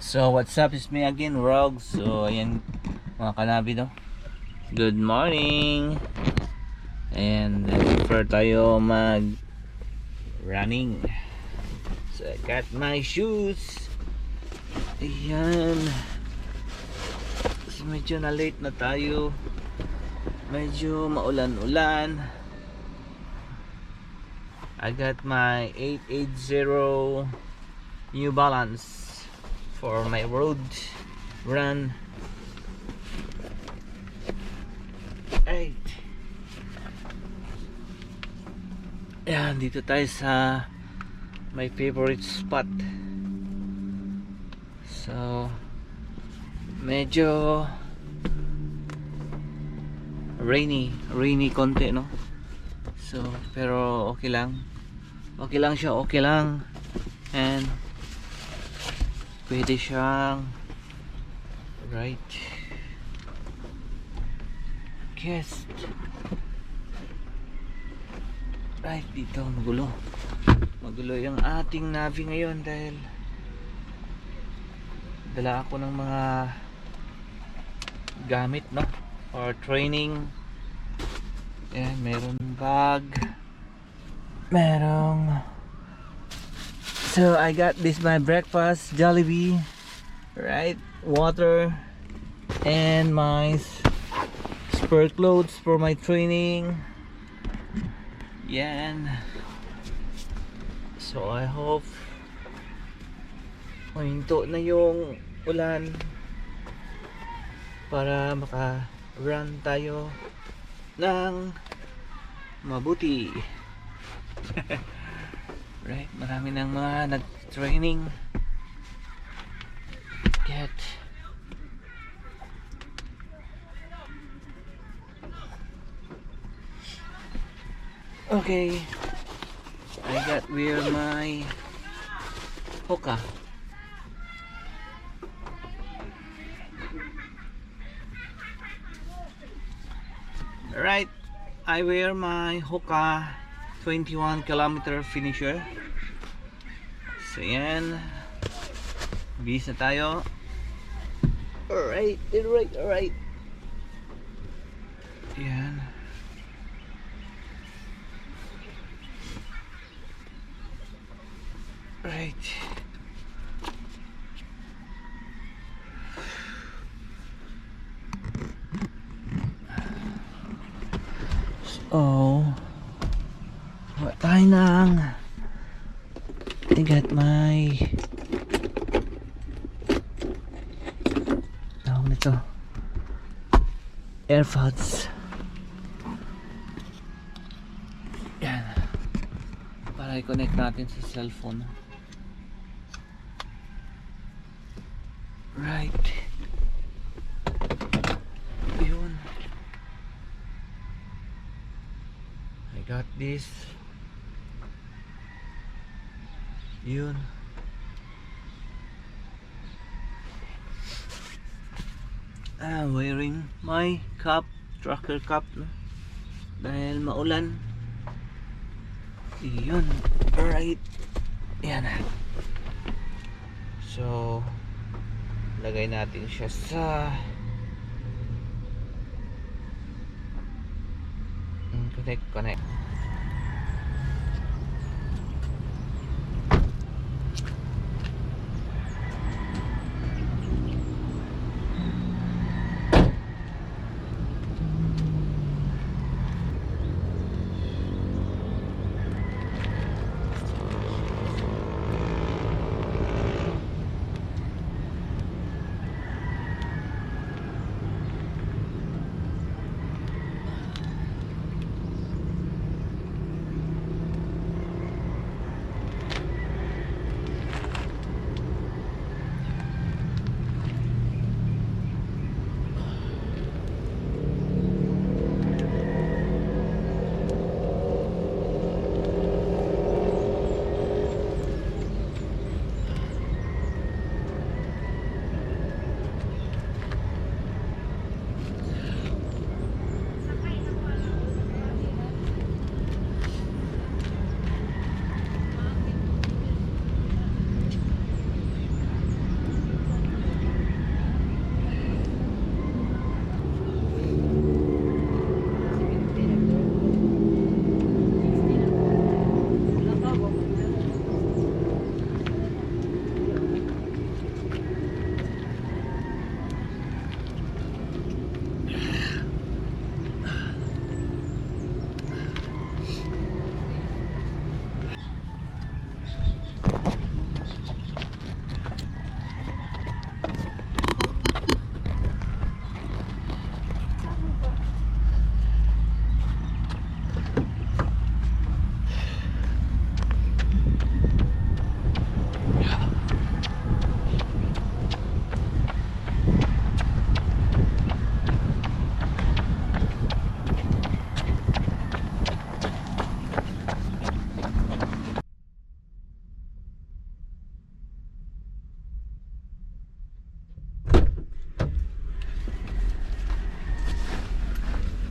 So what's up, is me again, Rog. So ayan mga kanabi, no? Good morning. And prefer tayo mag running. So I got my shoes. Ayan. So medyo na late na tayo. Medyo maulan-ulan. I got my 880 New Balance for my road run. Right. Yan, dito tayo sa my favorite spot. So medyo rainy konti, no? So pero okay lang siya, okay lang. And pwede siyang right. Yes. Right, dito magulo yung ating Navi ngayon dahil dala ako ng mga gamit, no, or training. Ayan, meron bag, so I got this, my breakfast, Jollibee, right, water, and my spare clothes for my training. Yan. So I hope mahinto na yung ulan para maka-run tayo ng mabuti. Right, marami ng mga nag-training. Okay, I got wear my Hoka. Right, I wear my Hoka 21 km finisher. So yan, bis na tayo. Alright. Yan. Right. So tayo nang I got my tawag nito AirPods. Yan, para i-connect natin sa cellphone. Right. Yun. I got this. Yun. I'm wearing my cap, tracker cap, no? Dahil maulan. Yun. Alright. Yan. So lagay natin siya sa connect.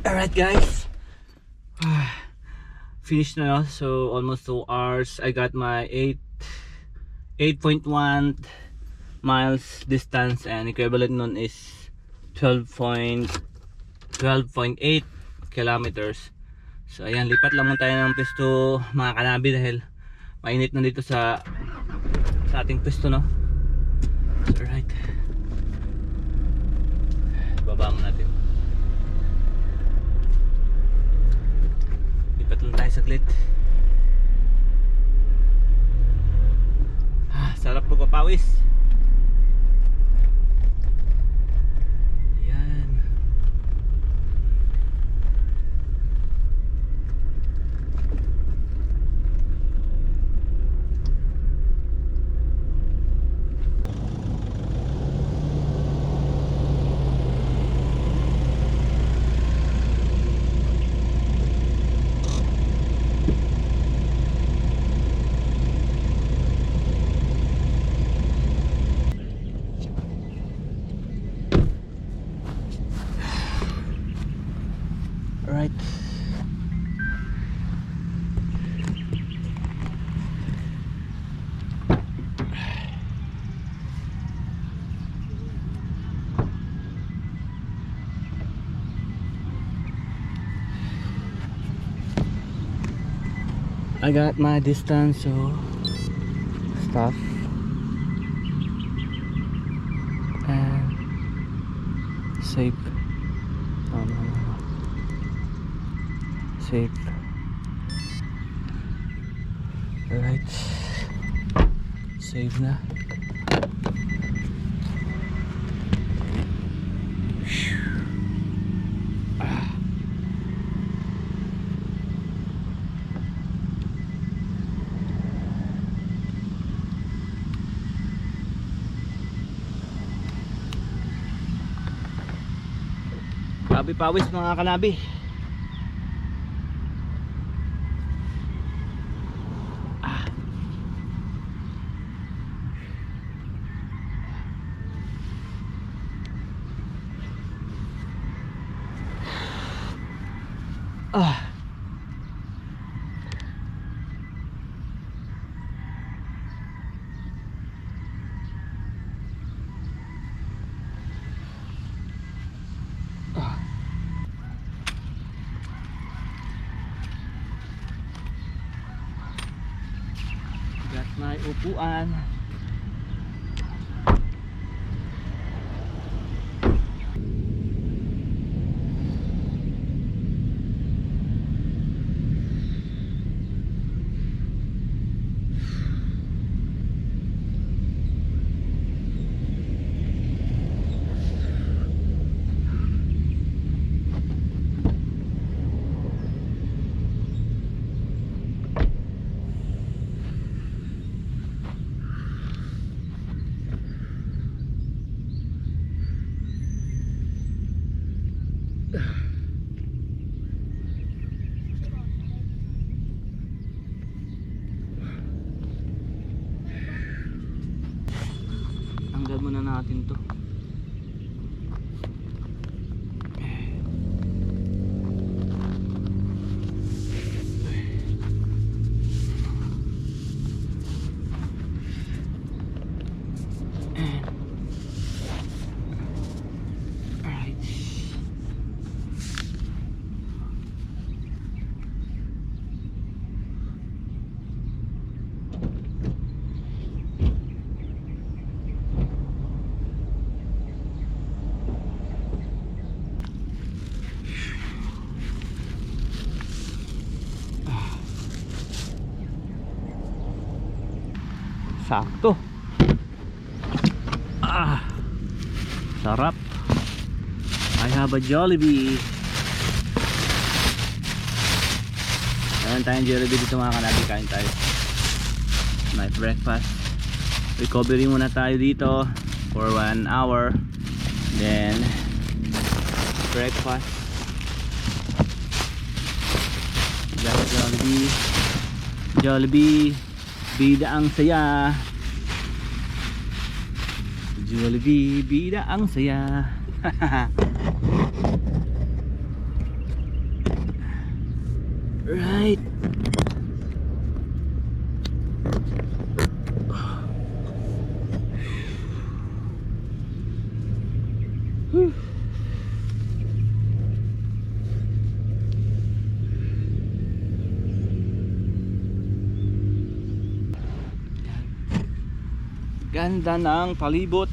Alright guys, finished na, no? So almost 2 hours. I got my 8.1 miles distance, and equivalent nun is 12.8 kilometers. So ayan, lipat lang muna tayo ng pwesto mga kanabi dahil mainit na dito sa ating pwesto, no? Alright, baba mo natin. Lipat lang tayo saglit. Sarap magpapawis. Ayan. Alright. I got my distance, so stuff and safe. Safe. Alright, save na. Grabe pawis mga kanabi. Got my upuan. Tanggal muna natin to. Sakto. Sarap. I have a Jollibee. Meron tayong Jollibee dito mga kanabi. Kain tayo. My breakfast. Recovery muna tayo dito for 1 hour. Then breakfast. Jollibee. Jollibee. Bida ang saya. Jollibee, bida ang saya. Right. Whew. Ganda ng palibot.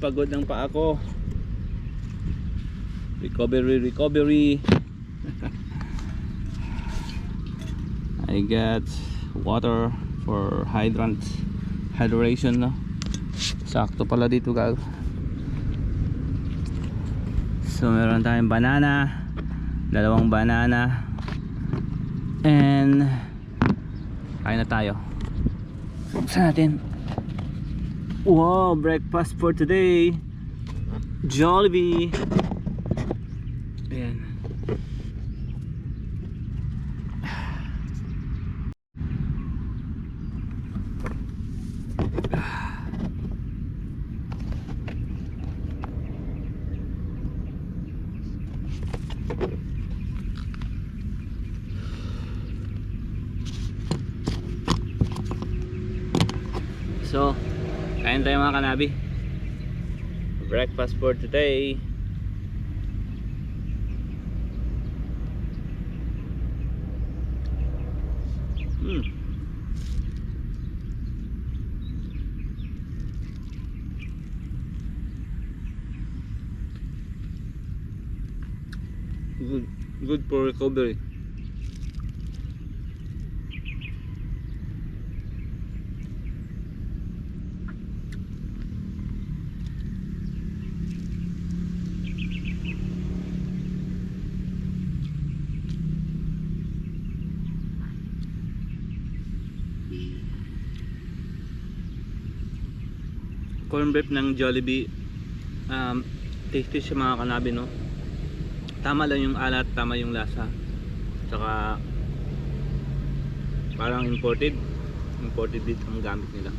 Pagod ng paa ko. Recovery. I got water for hydration, no? Sakto pala dito, guys. So meron tayong banana, 2 banana, and kain na tayo. Buksan natin. Wow, breakfast for today. Jollibee. Ayan. So, kain tayo mga kanabi. Breakfast for today. Good for recovery. Corn beef ng Jollibee, tasty siya mga kanabi, no? Tama lang yung alat, tama yung lasa. Tsaka parang imported dito ang gamit nila.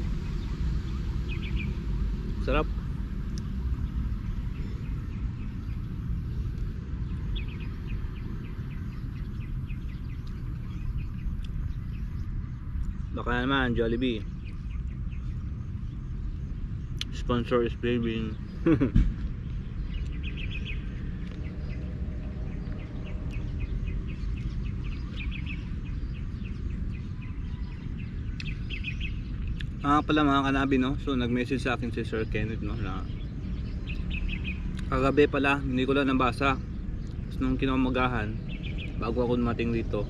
Sarap. Baka naman Jollibee, sponsor is craving. Pala mga kanabi, no? So nag-message sa akin si Sir Kenneth, no, na kagabi pala, hindi ko lang nabasa. Tapos nung kinamagahan, bago ako dumating dito,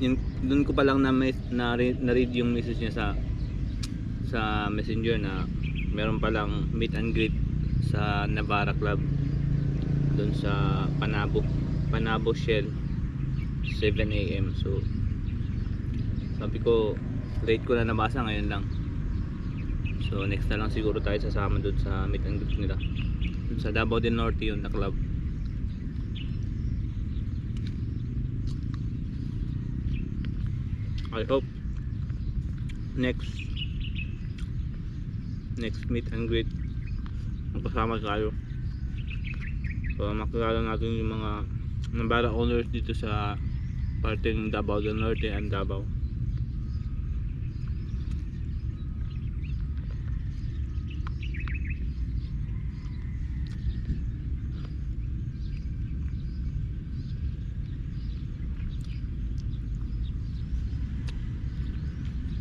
yung doon ko pa lang na-read yung message niya sa messenger na meron palang meet and greet sa Navarra Club doon sa Panabo Shell 7 AM. So sabi ko, late ko na nabasa, ngayon lang. So next na lang siguro tayo sasama doon sa meet and greet nila sa Davao del Norte, yun na club. I hope next meet and greet magkasama tayo para makilala natin yung mga Navarra owners dito sa parte ng Davao del Norte and Davao.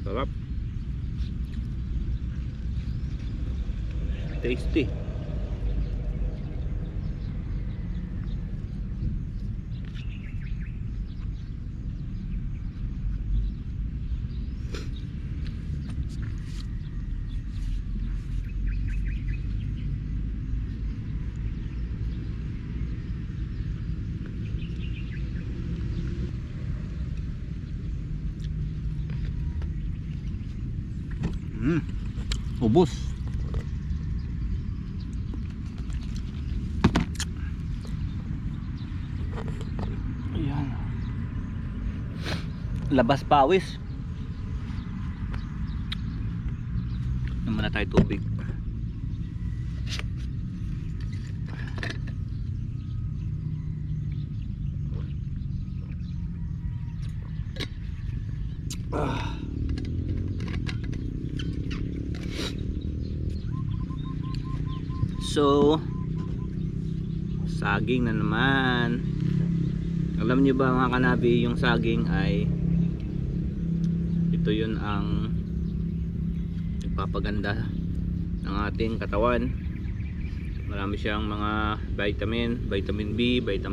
Sarap. Tasty. Ubos. Ayan. Labas pawis. Naman na tayo tubig. Ah. So, saging na naman. Alam niyo ba mga kanabi, yung saging ay ito yun ang nagpapaganda ng ating katawan. Marami siyang mga vitamin B, basta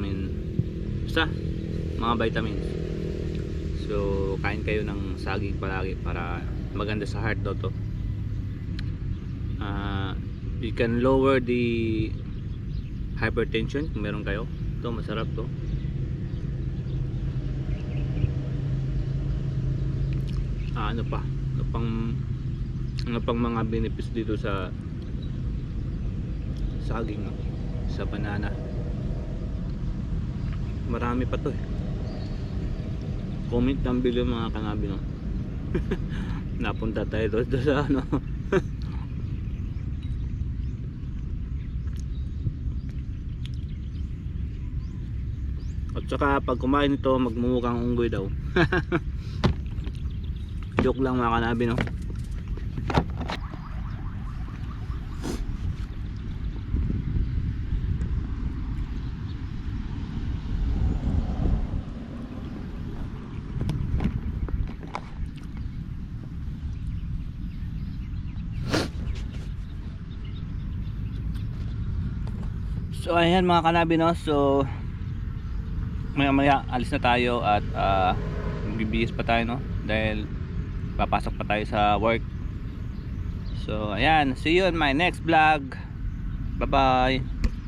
mga vitamins. So kain kayo ng saging palagi para maganda sa heart daw to. You can lower the hypertension kung meron kayo. Ito masarap to. Ano pang mga benefits dito sa saging, no? Sa banana. Marami pa to eh. Comment down below mga kanabi, no? Napunta tayo doon sa ano. At saka pag kumain ito, magmumukhang unggoy daw. Joke lang mga kanabi, no? So ayan mga kanabi, no? So maya alis na tayo at magbibihis pa tayo, no? Dahil papasok pa tayo sa work. So ayan, see you in my next vlog. Bye bye.